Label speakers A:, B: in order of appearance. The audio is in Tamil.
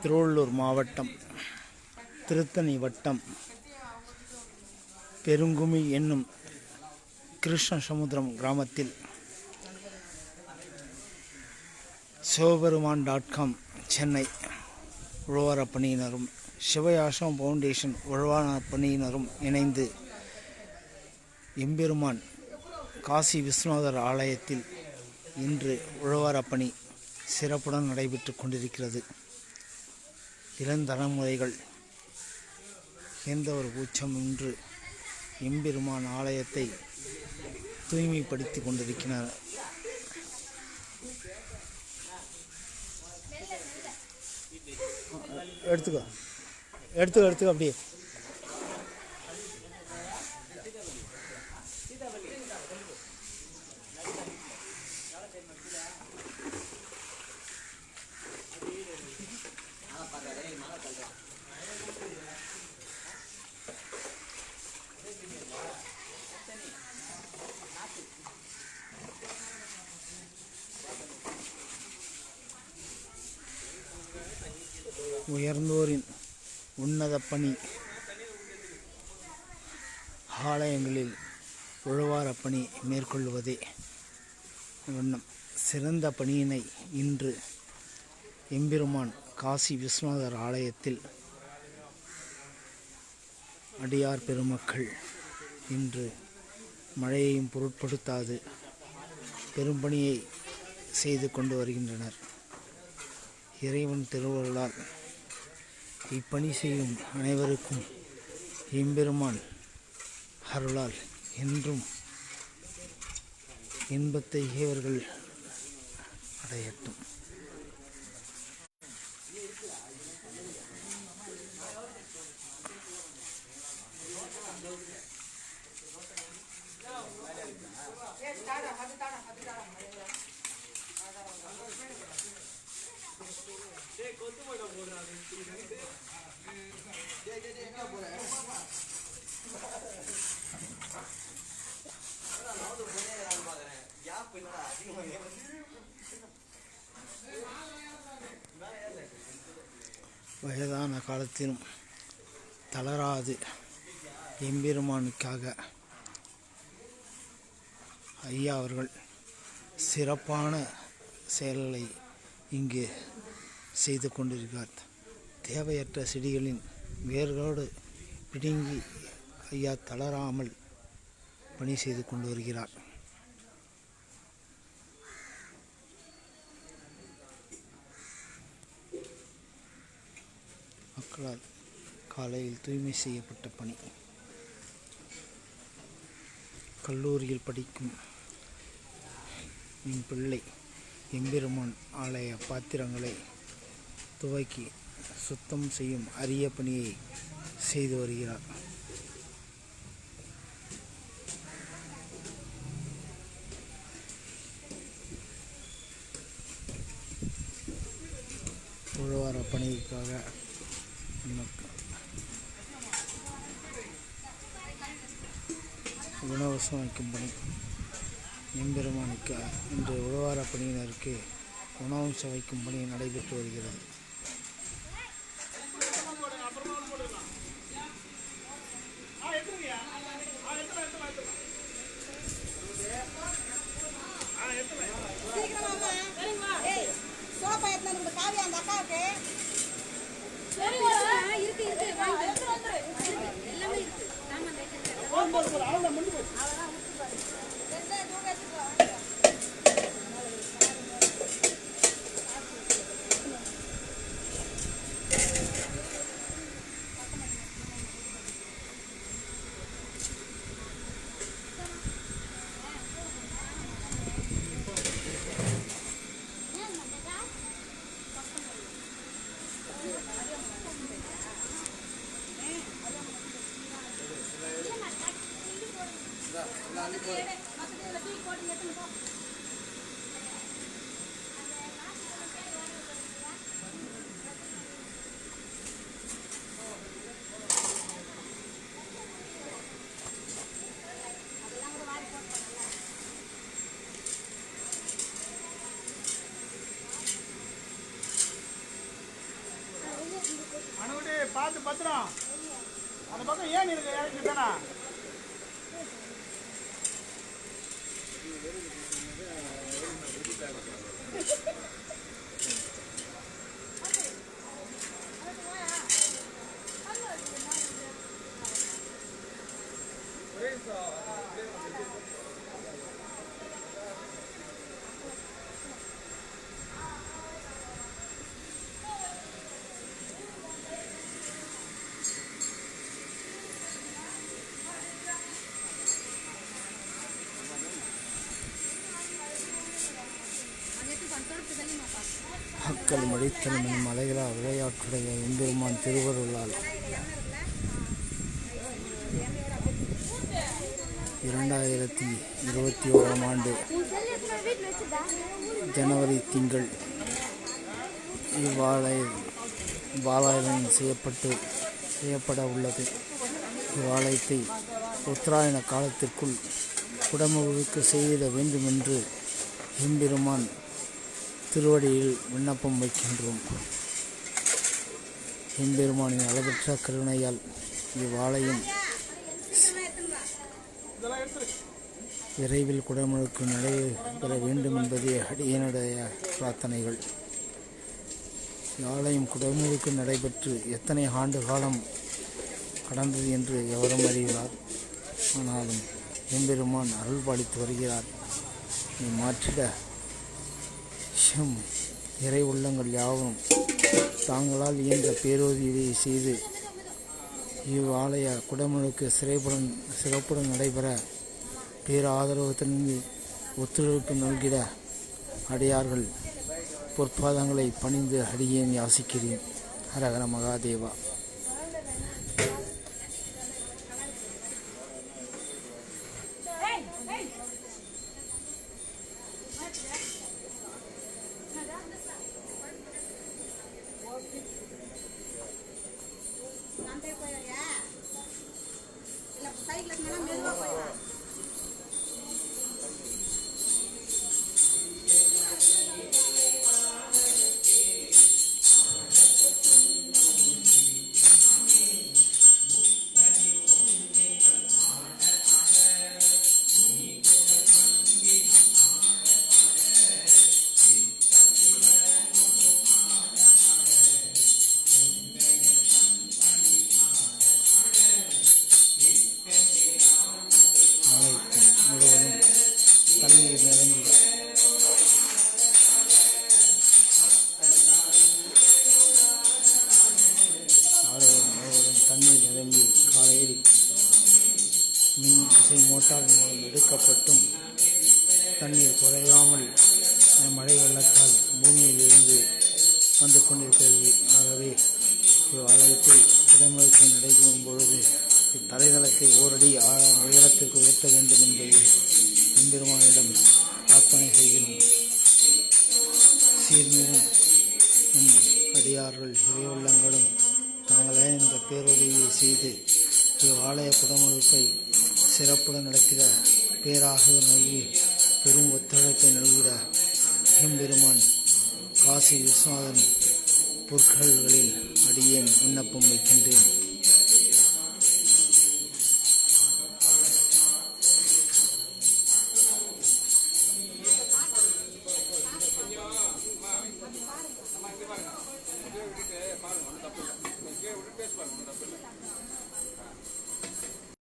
A: திருவள்ளூர் மாவட்டம் திருத்தணி வட்டம் பெருங்குமி என்னும் கிருஷ்ணசமுத்திரம் கிராமத்தில் சிவபெருமான்.com சென்னை உழவார பணியினரும் சிவயாசம் ஃபவுண்டேஷன் உழவார பணியினரும் இணைந்து எம்பெருமான் காசி விஸ்வநாதர் ஆலயத்தில் இன்று உழவார பணி சிறப்புடன் நடைபெற்று கொண்டிருக்கிறது. இளந்தலைமுறைகள் எந்த ஒரு கூச்சமின்றி எம்பெருமான் ஆலயத்தை தூய்மைப்படுத்தி கொண்டிருக்கிறார். எடுத்துக்கோ அப்படியே உயர்ந்தோரின் உன்னத பணி ஆலயங்களில் உழவார பணி மேற்கொள்வதே வண்ணம் சிறந்த பணியினை இன்று எம்பெருமான் காசி விஸ்வநாதர் ஆலயத்தில் அடியார் பெருமக்கள் இன்று மழையையும் பொருட்படுத்தாது பெரும்பணியை செய்து கொண்டு வருகின்றனர். இறைவன் திருவருளால் இப்பணி செய்யும் அனைவருக்கும் எம்பெருமான் அருளால் என்றும் இன்பத்தை இவர்கள் அடையட்டும். வயதான காலத்திலும் தளராது எம்பெருமானுக்காக ஐயா அவர்கள் சிறப்பான செயல்களை இங்கு செய்து கொண்டிருக்கிறார். தேவையற்ற செடிகளின் வேர்களோடு பிடுங்கி ஐயா தளராமல் பணி செய்து கொண்டு வருகிறார். மக்களால் காலையில் தூய்மை செய்யப்பட்ட பணி. கல்லூரியில் படிக்கும் என் பிள்ளை எம்பெருமான் ஆலய பாத்திரங்களை துவக்கி சுத்தம் செய்யும் அரிய பணியை செய்து வருகிறார். உழவார பணிக்காக உணவு சமைக்கும் பணி எம்பெருமானுக்கு இன்று உழவார பணியினருக்கு உணவு சமைக்கும் பணி நடைபெற்று வருகிறது.
B: பார்த்து பத்திரம். அந்த பக்கம் ஏன் இருக்கு இறக்கி தானே.
A: மக்கள் மடித்தனம் எனும் மலைகளால் விளையாட்டுடைய எம்பெருமான் திருவருளால் 2021ஆம் ஆண்டு ஜனவரி திங்கள் இவ்வாலயம் செய்யப்பட உள்ளது. இவ்வாலயத்தை உத்தராயண காலத்திற்குள் குடமுழுக்கு செய்திட வேண்டுமென்று எம்பெருமான் திருவடியில் விண்ணப்பம் வைக்கின்றோம். எம்பெருமானின் அளவற்ற கருணையால் இவ்வாலயம் விரைவில் குடமுழுக்கு நடைபெற வேண்டும் என்பதே அடியனுடைய பிரார்த்தனைகள். இவ்வாலயம் குடமுழுக்கு நடைபெற்று எத்தனை ஆண்டு காலம் கடந்தது என்று எவரும் அறிவார். ஆனாலும் எம்பெருமான் அருள் பாலித்து வருகிறார். மாற்றிட இறை உள்ளங்கள் யாவும் தாங்களால் இயன்ற பேருதவியை செய்து இவ்வாலய குடமுழுக்கு சிறப்புடன் நடைபெற பேராதரவுடன் ஒத்துழைப்பு நல்கிட அடியார்கள் பொற்பாதங்களை பணிந்து அடியேன் யாசிக்கிறேன். ஹரஹர மகாதேவா. தண்ணீர் நிரம்பி ஆலயம் முழுவதும் தண்ணீர் நிரம்பி காலையில் மின் விசை மோட்டார் மூலம் எடுக்கப்பட்டும் தண்ணீர் குறையாமல் மழை வெள்ளத்தால் பூமியில் இருந்து வந்து கொண்டிருக்கிறது. ஆகவே இவ்வாலயத்தில் குடமுழுக்கு நடைபெறும் பொழுது இத்தலைதளத்தை ஓரடி உயரத்திற்கு உயர்த்த வேண்டும் என்பது எம்பெருமானிடம் பிரார்த்தனை செய்கிறோம். சீர்மிகும் அடியார்கள் இறையுள்ளங்களும் தாங்களே இந்த பேருதவியை செய்து இவ்வாலய குடமுழுக்கை சிறப்புடன் நடத்திட பேராக நல்கி பெரும் ஒத்துழைப்பை நல்கிட எம்பெருமான் காசி விஸ்வநாதன் பொற்களில் அடியேன் விண்ணப்பம் வைக்கின்றேன்.
B: பாருங்க